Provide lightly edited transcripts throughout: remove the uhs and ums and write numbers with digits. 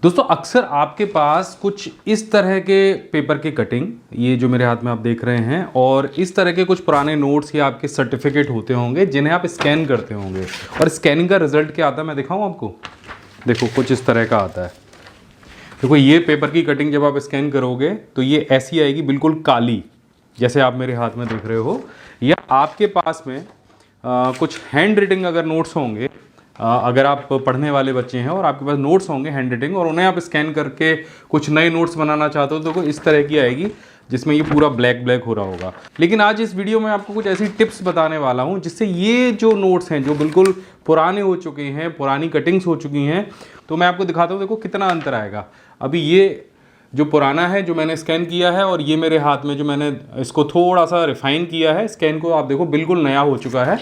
दोस्तों अक्सर आपके पास कुछ इस तरह के पेपर की कटिंग, ये जो मेरे हाथ में आप देख रहे हैं, और इस तरह के कुछ पुराने नोट्स या आपके सर्टिफिकेट होते होंगे जिन्हें आप स्कैन करते होंगे। और स्कैनिंग का रिजल्ट क्या आता है मैं दिखाऊं आपको। देखो कुछ इस तरह का आता है। देखो ये पेपर की कटिंग जब आप स्कैन करोगे तो ये ऐसी आएगी, बिल्कुल काली, जैसे आप मेरे हाथ में देख रहे हो। या आपके पास में कुछ हैंड राइटिंग अगर नोट्स होंगे, अगर आप पढ़ने वाले बच्चे हैं और आपके पास नोट्स होंगे हैंड राइटिंग और उन्हें आप स्कैन करके कुछ नए नोट्स बनाना चाहते हो तो इस तरह की आएगी जिसमें ये पूरा ब्लैक ब्लैक हो रहा होगा। लेकिन आज इस वीडियो में आपको कुछ ऐसी टिप्स बताने वाला हूं जिससे ये जो नोट्स हैं जो बिल्कुल पुराने हो चुके हैं, पुरानी कटिंग्स हो चुकी हैं, तो मैं आपको दिखाता हूं। देखो कितना अंतर आएगा। अभी ये जो पुराना है जो मैंने स्कैन किया है, और ये मेरे हाथ में जो मैंने इसको थोड़ा सा रिफाइन किया है स्कैन को, आप देखो बिल्कुल नया हो चुका है।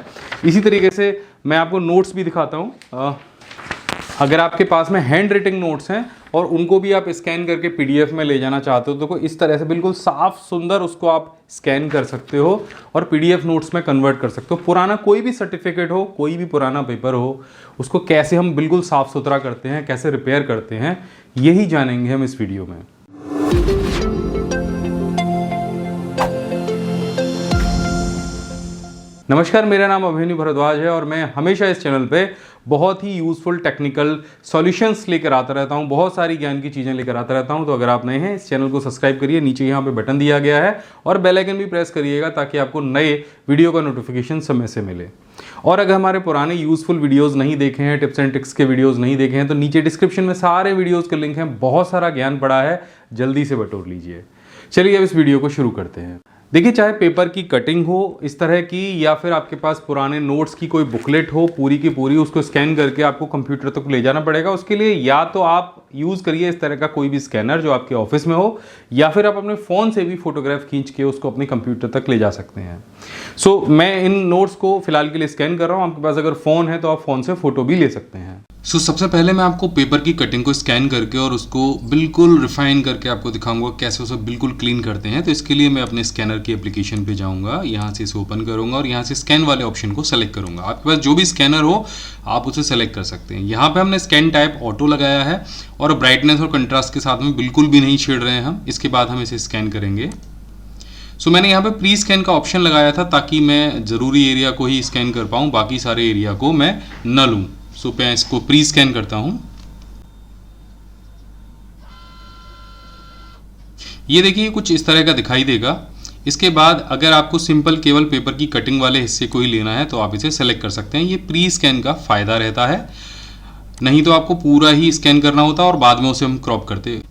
इसी तरीके से मैं आपको नोट्स भी दिखाता हूँ। अगर आपके पास में हैंड राइटिंग नोट्स हैं और उनको भी आप स्कैन करके पीडीएफ में ले जाना चाहते हो तो इस तरह से बिल्कुल साफ सुंदर उसको आप स्कैन कर सकते हो और पीडीएफ नोट्स में कन्वर्ट कर सकते हो। पुराना कोई भी सर्टिफिकेट हो, कोई भी पुराना पेपर हो, उसको कैसे हम बिल्कुल साफ सुथरा करते हैं, कैसे रिपेयर करते हैं, यही जानेंगे हम इस वीडियो में। नमस्कार, मेरा नाम अभिमन्यु भारद्वाज है और मैं हमेशा इस चैनल पे बहुत ही यूज़फुल टेक्निकल सॉल्यूशंस लेकर आता रहता हूँ, बहुत सारी ज्ञान की चीज़ें लेकर आता रहता हूँ। तो अगर आप नए हैं इस चैनल को सब्सक्राइब करिए, नीचे यहाँ पे बटन दिया गया है, और बेल आइकन भी प्रेस करिएगा ताकि आपको नए वीडियो का नोटिफिकेशन समय से मिले। और अगर हमारे पुराने यूज़फुल वीडियोज़ नहीं देखे हैं, टिप्स एंड ट्रिक्स के वीडियोज़ नहीं देखे हैं, तो नीचे डिस्क्रिप्शन में सारे वीडियोज़ के लिंक हैं। बहुत सारा ज्ञान पड़ा है, जल्दी से बटोर लीजिए। चलिए अब इस वीडियो को शुरू करते हैं। देखिए, चाहे पेपर की कटिंग हो इस तरह की, या फिर आपके पास पुराने नोट्स की कोई बुकलेट हो पूरी की पूरी, उसको स्कैन करके आपको कंप्यूटर तक ले जाना पड़ेगा। उसके लिए या तो आप यूज़ करिए इस तरह का कोई भी स्कैनर जो आपके ऑफिस में हो, या फिर आप अपने फ़ोन से भी फोटोग्राफ खींच के उसको अपने कंप्यूटर तक ले जा सकते हैं। मैं इन नोट्स को फिलहाल के लिए स्कैन कर रहा हूँ। आपके पास अगर फ़ोन है तो आप फ़ोन से फ़ोटो भी ले सकते हैं। सबसे पहले मैं आपको पेपर की कटिंग को स्कैन करके और उसको बिल्कुल रिफाइन करके आपको दिखाऊंगा कैसे उसे बिल्कुल क्लीन करते हैं। तो इसके लिए मैं अपने स्कैनर की एप्लीकेशन पे जाऊंगा, यहाँ से इसे ओपन करूंगा और यहाँ से स्कैन वाले ऑप्शन को सेलेक्ट करूंगा। आपके पास जो भी स्कैनर हो आप उसे सेलेक्ट कर सकते हैं। यहाँ पे हमने स्कैन टाइप ऑटो लगाया है और ब्राइटनेस और कंट्रास्ट के साथ में बिल्कुल भी नहीं छेड़ रहे हैं हम। इसके बाद हम इसे स्कैन करेंगे। मैंने यहाँ पे प्री स्कैन का ऑप्शन लगाया था ताकि मैं ज़रूरी एरिया को ही स्कैन कर पाऊँ, बाकी सारे एरिया को मैं न लूँ। मैं इसको प्री स्कैन करता हूं। ये देखिए कुछ इस तरह का दिखाई देगा। इसके बाद अगर आपको सिंपल केवल पेपर की कटिंग वाले हिस्से को ही लेना है तो आप इसे सेलेक्ट कर सकते हैं। ये प्री स्कैन का फायदा रहता है, नहीं तो आपको पूरा ही स्कैन करना होता और बाद में उसे हम क्रॉप करते।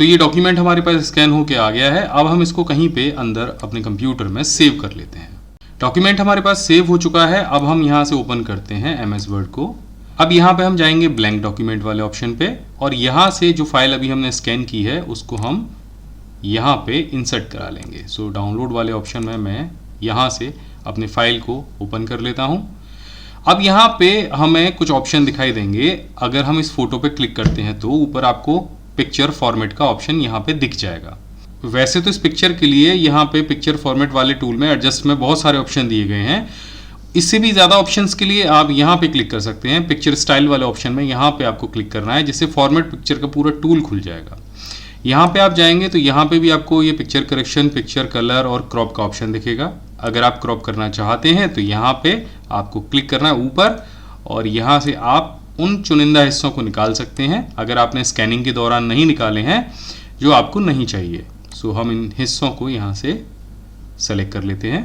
ये डॉक्यूमेंट हमारे पास स्कैन होके आ गया है। अब हम इसको कहीं पे अंदर अपने कंप्यूटर में सेव कर लेते हैं। डॉक्यूमेंट हमारे पास सेव हो चुका है। अब हम यहाँ से ओपन करते हैं MS वर्ड को। अब यहाँ पे हम जाएंगे ब्लैंक डॉक्यूमेंट वाले ऑप्शन पे, और यहाँ से जो फाइल अभी हमने स्कैन की है उसको हम यहाँ पे इंसर्ट करा लेंगे। डाउनलोड वाले ऑप्शन में मैं यहाँ से अपने फाइल को ओपन कर लेता हूँ। अब यहाँ पे हमें कुछ ऑप्शन दिखाई देंगे। अगर हम इस फोटो पे क्लिक करते हैं तो ऊपर आपको पिक्चर फॉर्मेट का ऑप्शन यहाँ पे दिख जाएगा। वैसे तो इस पिक्चर के लिए यहाँ पे पिक्चर फॉर्मेट वाले टूल में एडजस्ट में बहुत सारे ऑप्शन दिए गए हैं। इससे भी ज़्यादा ऑप्शंस के लिए आप यहाँ पे क्लिक कर सकते हैं। पिक्चर स्टाइल वाले ऑप्शन में यहाँ पे आपको क्लिक करना है, जिससे फॉर्मेट पिक्चर का पूरा टूल खुल जाएगा। यहाँ पे आप जाएंगे तो यहाँ पे भी आपको ये पिक्चर करेक्शन, पिक्चर कलर और क्रॉप का ऑप्शन दिखेगा। अगर आप क्रॉप करना चाहते हैं तो यहाँ पे आपको क्लिक करना है ऊपर, और यहाँ से आप उन चुनिंदा हिस्सों को निकाल सकते हैं अगर आपने स्कैनिंग के दौरान नहीं निकाले हैं जो आपको नहीं चाहिए। हम इन हिस्सों को यहाँ से सेलेक्ट कर लेते हैं।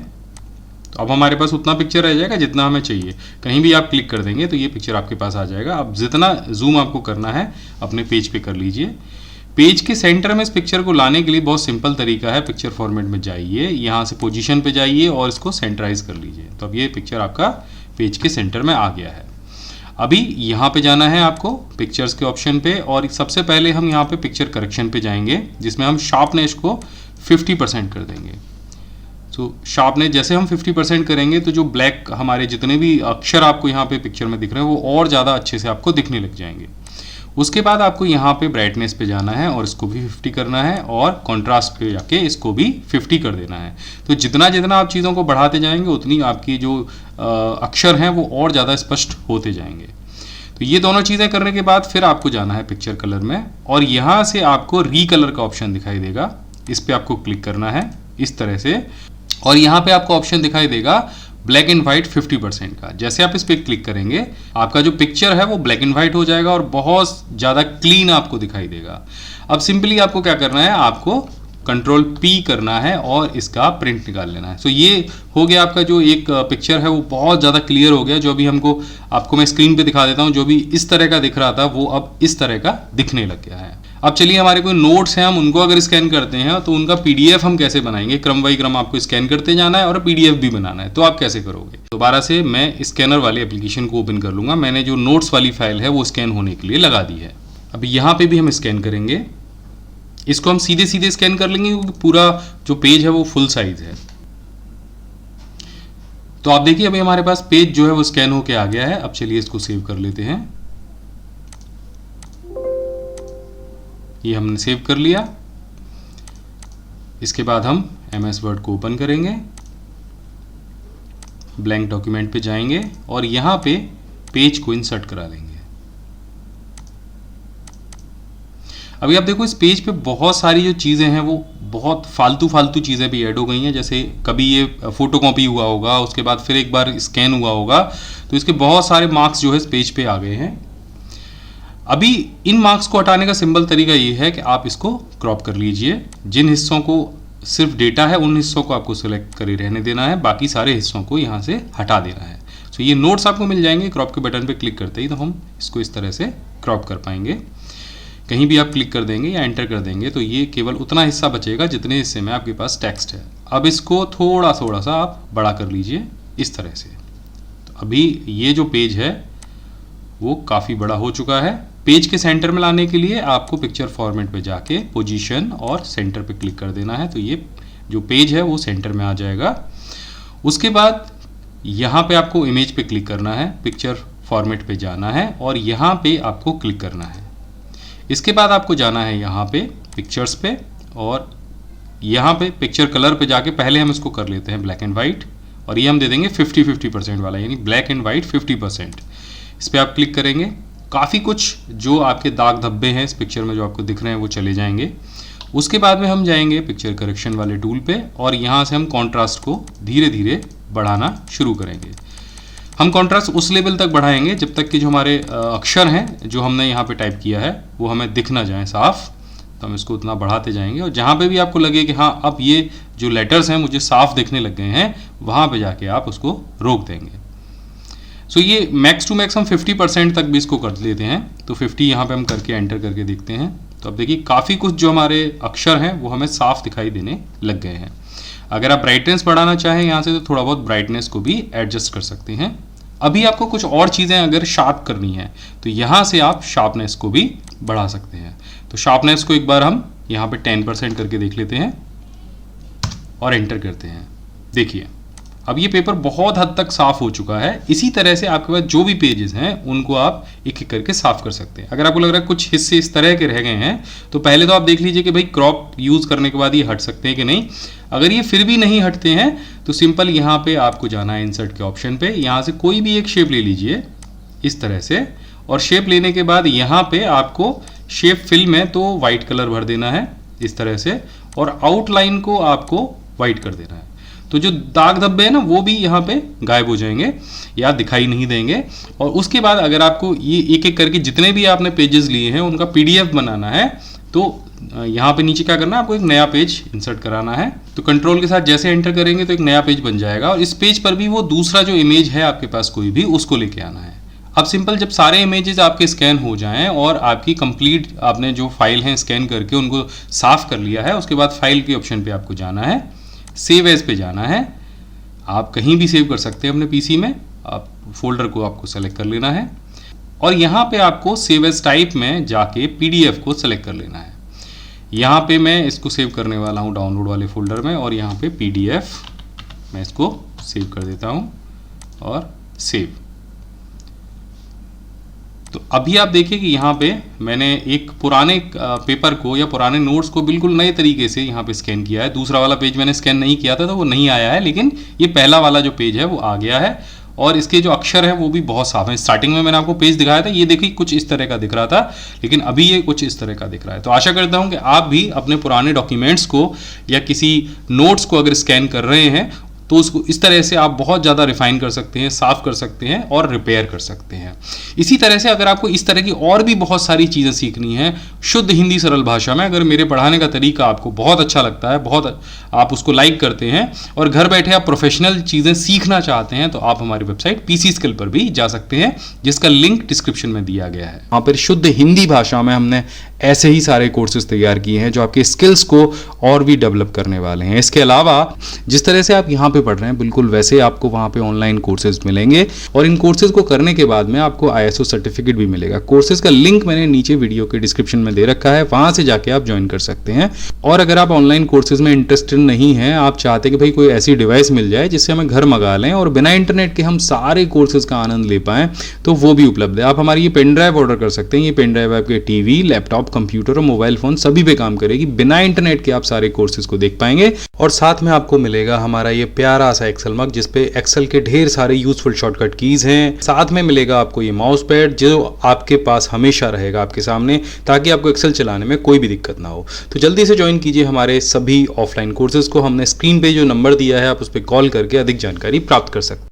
तो अब हमारे पास उतना पिक्चर रह जाएगा जितना हमें चाहिए। कहीं भी आप क्लिक कर देंगे तो ये पिक्चर आपके पास आ जाएगा। अब जितना जूम आपको करना है अपने पेज पे कर लीजिए। पेज के सेंटर में इस पिक्चर को लाने के लिए बहुत सिंपल तरीका है। पिक्चर फॉर्मेट में जाइए, यहाँ से पोजीशन पे जाइए और इसको सेंटराइज कर लीजिए। तो अब ये पिक्चर आपका पेज के सेंटर में आ गया है। अभी यहाँ पे जाना है आपको पिक्चर्स के ऑप्शन पे, और सबसे पहले हम यहाँ पे पिक्चर करेक्शन पे जाएंगे, जिसमें हम शार्पनेस को 50% कर देंगे। शार्पनेस जैसे हम 50% करेंगे तो जो ब्लैक हमारे जितने भी अक्षर आपको यहाँ पे पिक्चर में दिख रहे हैं वो और ज़्यादा अच्छे से आपको दिखने लग जाएंगे। उसके बाद आपको यहाँ पे ब्राइटनेस पे जाना है और इसको भी 50 करना है, और कॉन्ट्रास्ट पे जाके इसको भी 50 कर देना है। तो जितना जितना आप चीज़ों को बढ़ाते जाएंगे उतनी आपकी जो अक्षर हैं वो और ज़्यादा स्पष्ट होते जाएंगे। तो ये दोनों चीज़ें करने के बाद फिर आपको जाना है पिक्चर कलर में, और यहाँ से आपको रीकलर का ऑप्शन दिखाई देगा, इस पर आपको क्लिक करना है इस तरह से, और यहाँ पे आपको ऑप्शन दिखाई देगा ब्लैक एंड व्हाइट 50% का। जैसे आप इस पर क्लिक करेंगे आपका जो पिक्चर है वो ब्लैक एंड व्हाइट हो जाएगा और बहुत ज़्यादा क्लीन आपको दिखाई देगा। अब सिंपली आपको क्या करना है, आपको कंट्रोल P करना है और इसका प्रिंट निकाल लेना है। सो ये हो गया आपका जो एक पिक्चर है वो बहुत ज़्यादा क्लियर हो गया। जो अभी आपको मैं स्क्रीन पे दिखा देता हूँ, जो भी इस तरह का दिख रहा था वो अब इस तरह का दिखने लग गया है। अब चलिए हमारे कोई नोट्स हैं, हम उनको अगर स्कैन करते हैं तो उनका PDF हम कैसे बनाएंगे। क्रम बाई क्रम आपको स्कैन करते जाना है और PDF भी बनाना है, तो आप कैसे करोगे। दोबारा से मैं स्कैनर वाले एप्लीकेशन को ओपन कर लूँगा। मैंने जो नोट्स वाली फाइल है वो स्कैन होने के लिए लगा दी है। अभी यहाँ पे भी हम स्कैन करेंगे, इसको हम सीधे सीधे स्कैन कर लेंगे क्योंकि पूरा जो पेज है वो फुल साइज है। तो आप देखिए अभी हमारे पास पेज जो है वो स्कैन होके आ गया है। अब चलिए इसको सेव कर लेते हैं। ये हमने सेव कर लिया। इसके बाद हम MS वर्ड को ओपन करेंगे, ब्लैंक डॉक्यूमेंट पे जाएंगे और यहाँ पे पेज को इंसर्ट करा लेंगे। अभी आप देखो इस पेज पे बहुत सारी जो चीज़ें हैं वो बहुत फालतू चीज़ें भी ऐड हो गई हैं। जैसे कभी ये फोटो कॉपी हुआ होगा, उसके बाद फिर एक बार स्कैन हुआ होगा, तो इसके बहुत सारे मार्क्स जो है इस पेज पे आ गए हैं। अभी इन मार्क्स को हटाने का सिंपल तरीका ये है कि आप इसको क्रॉप कर लीजिए। जिन हिस्सों को सिर्फ डेटा है उन हिस्सों को आपको सिलेक्ट करे रहने देना है, बाकी सारे हिस्सों को यहाँ से हटा देना है। तो ये नोट्स आपको मिल जाएंगे क्रॉप के बटन पे क्लिक करते ही, तो हम इसको इस तरह से क्रॉप कर पाएंगे। कहीं भी आप क्लिक कर देंगे या एंटर कर देंगे तो ये केवल उतना हिस्सा बचेगा जितने हिस्से में आपके पास टेक्स्ट है। अब इसको थोड़ा सा आप बड़ा कर लीजिए इस तरह से। तो अभी ये जो पेज है वो काफ़ी बड़ा हो चुका है। पेज के सेंटर में लाने के लिए आपको पिक्चर फॉर्मेट पे जाके पोजीशन और सेंटर पे क्लिक कर देना है, तो ये जो पेज है वो सेंटर में आ जाएगा। उसके बाद यहाँ पे आपको इमेज पे क्लिक करना है, पिक्चर फॉर्मेट पे जाना है और यहाँ पे आपको क्लिक करना है। इसके बाद आपको जाना है यहाँ पे पिक्चर्स पे और यहाँ पे पिक्चर कलर पे जाके पहले हम इसको कर लेते हैं ब्लैक एंड वाइट, और ये हम दे देंगे 50-50% वाला, यानी ब्लैक एंड वाइट 50%। इस पर आप क्लिक करेंगे, काफ़ी कुछ जो आपके दाग धब्बे हैं इस पिक्चर में जो आपको दिख रहे हैं वो चले जाएंगे। उसके बाद में हम जाएंगे पिक्चर करेक्शन वाले टूल पे और यहाँ से हम कॉन्ट्रास्ट को धीरे धीरे बढ़ाना शुरू करेंगे। हम कॉन्ट्रास्ट उस लेवल तक बढ़ाएंगे जब तक कि जो हमारे अक्षर हैं जो हमने यहाँ पे टाइप किया है वो हमें दिख ना जाए साफ। तो हम इसको उतना बढ़ाते जाएंगे और जहाँ पे भी आपको लगे कि हाँ अब ये जो लेटर्स हैं मुझे साफ दिखने लग गए हैं, वहाँ पे जाके आप उसको रोक देंगे। सो ये मैक्स टू मैक्स हम 50% तक भी इसको कर लेते हैं। तो 50 यहाँ पे हम करके एंटर करके देखते हैं। तो अब देखिए काफ़ी कुछ जो हमारे अक्षर हैं वो हमें साफ दिखाई देने लग गए हैं। अगर आप ब्राइटनेस बढ़ाना चाहें यहाँ से तो थोड़ा बहुत ब्राइटनेस को भी एडजस्ट कर सकते हैं। अभी आपको कुछ और चीज़ें अगर शार्प करनी है तो यहाँ से आप शार्पनेस को भी बढ़ा सकते हैं। तो शार्पनेस को एक बार हम यहाँ पे 10% करके देख लेते हैं और एंटर करते हैं। देखिए अब ये पेपर बहुत हद तक साफ हो चुका है। इसी तरह से आपके पास जो भी पेजेस हैं उनको आप एक एक करके साफ कर सकते हैं। अगर आपको लग रहा है कुछ हिस्से इस तरह के रह गए हैं तो पहले तो आप देख लीजिए कि भाई क्रॉप यूज़ करने के बाद ये हट सकते हैं कि नहीं। अगर ये फिर भी नहीं हटते हैं तो सिंपल यहाँ पे आपको जाना है इंसर्ट के ऑप्शन पे, यहाँ से कोई भी एक शेप ले लीजिए इस तरह से, और शेप लेने के बाद यहाँ पे आपको शेप फिल में तो वाइट कलर भर देना है इस तरह से, और आउटलाइन को आपको वाइट कर देना है। तो जो दाग धब्बे हैं ना वो भी यहाँ पे गायब हो जाएंगे या दिखाई नहीं देंगे। और उसके बाद अगर आपको ये एक एक करके जितने भी आपने पेजेस लिए हैं उनका PDF बनाना है तो यहाँ पे नीचे क्या करना है, आपको एक नया पेज इंसर्ट कराना है। तो कंट्रोल के साथ जैसे एंटर करेंगे तो एक नया पेज बन जाएगा और इस पेज पर भी वो दूसरा जो इमेज है आपके पास कोई भी उसको लेके आना है। अब सिंपल जब सारे इमेजेस आपके स्कैन हो जाएं और आपकी कंप्लीट आपने जो फाइल हैं स्कैन करके उनको साफ कर लिया है, उसके बाद फाइल के ऑप्शन पे आपको जाना है, सेव एज पे जाना है। आप कहीं भी सेव कर सकते हैं अपने PC में, आप फोल्डर को आपको सेलेक्ट कर लेना है और यहाँ पे आपको सेव एज टाइप में जाके PDF को सेलेक्ट कर लेना है। यहाँ पे मैं इसको सेव करने वाला हूँ डाउनलोड वाले फोल्डर में और यहाँ पे PDF मैं इसको सेव कर देता हूँ और सेव। तो अभी आप देखिए कि यहाँ पे मैंने एक पुराने पेपर को या पुराने नोट्स को बिल्कुल नए तरीके से यहाँ पे स्कैन किया है। दूसरा वाला पेज मैंने स्कैन नहीं किया था तो वो नहीं आया है, लेकिन ये पहला वाला जो पेज है वो आ गया है और इसके जो अक्षर है वो भी बहुत साफ है। स्टार्टिंग में मैंने आपको पेज दिखाया था, ये देखिए कुछ इस तरह का दिख रहा था, लेकिन अभी ये कुछ इस तरह का दिख रहा है। तो आशा करता हूं कि आप भी अपने पुराने डॉक्यूमेंट्स को या किसी नोट्स को अगर स्कैन कर रहे हैं तो उसको इस तरह से आप बहुत ज़्यादा रिफाइन कर सकते हैं, साफ कर सकते हैं और रिपेयर कर सकते हैं। इसी तरह से अगर आपको इस तरह की और भी बहुत सारी चीज़ें सीखनी है शुद्ध हिंदी सरल भाषा में, अगर मेरे पढ़ाने का तरीका आपको बहुत अच्छा लगता है, बहुत आप उसको लाइक करते हैं और घर बैठे आप प्रोफेशनल चीज़ें सीखना चाहते हैं, तो आप हमारी वेबसाइट पीसी स्किल पर भी जा सकते हैं, जिसका लिंक डिस्क्रिप्शन में दिया गया है। वहाँ पर शुद्ध हिंदी भाषा में हमने ऐसे ही सारे कोर्सेज तैयार किए हैं जो आपके स्किल्स को और भी डेवलप करने वाले हैं। इसके अलावा जिस तरह से आप यहाँ पे पढ़ रहे हैं बिल्कुल वैसे आपको वहाँ पे ऑनलाइन कोर्सेज मिलेंगे और इन कोर्सेज को करने के बाद में आपको ISO सर्टिफिकेट भी मिलेगा। कोर्सेज का लिंक मैंने नीचे वीडियो के डिस्क्रिप्शन में दे रखा है, वहाँ से जाके आप ज्वाइन कर सकते हैं। और अगर आप ऑनलाइन कोर्सेज में इंटरेस्टेड नहीं हैं, आप चाहते कि भाई कोई ऐसी डिवाइस मिल जाए जिससे हमें घर मंगा लें और बिना इंटरनेट के हम सारे कोर्सेज का आनंद ले पाएँ, तो वो भी उपलब्ध है। आप हमारी ये पेन ड्राइव ऑर्डर कर सकते हैं। ये पेन ड्राइव आपके टीवी, लैपटॉप, कंप्यूटर और मोबाइल फोन सभी पे काम करेगी। बिना इंटरनेट के आप सारे कोर्सेज को देख पाएंगे और साथ में आपको मिलेगा हमारा ये प्यारा सा एक्सेल मग जिसपे एक्सेल के ढेर सारे यूजफुल शॉर्टकट कीज हैं। साथ में मिलेगा आपको ये माउस पैड जो आपके पास हमेशा रहेगा आपके सामने, ताकि आपको एक्सेल चलाने में कोई भी दिक्कत ना हो। तो जल्दी से ज्वाइन कीजिए हमारे सभी ऑफलाइन कोर्सेज को। हमने स्क्रीन पे जो नंबर दिया है आप उस पर कॉल करके अधिक जानकारी प्राप्त कर सकते हैं।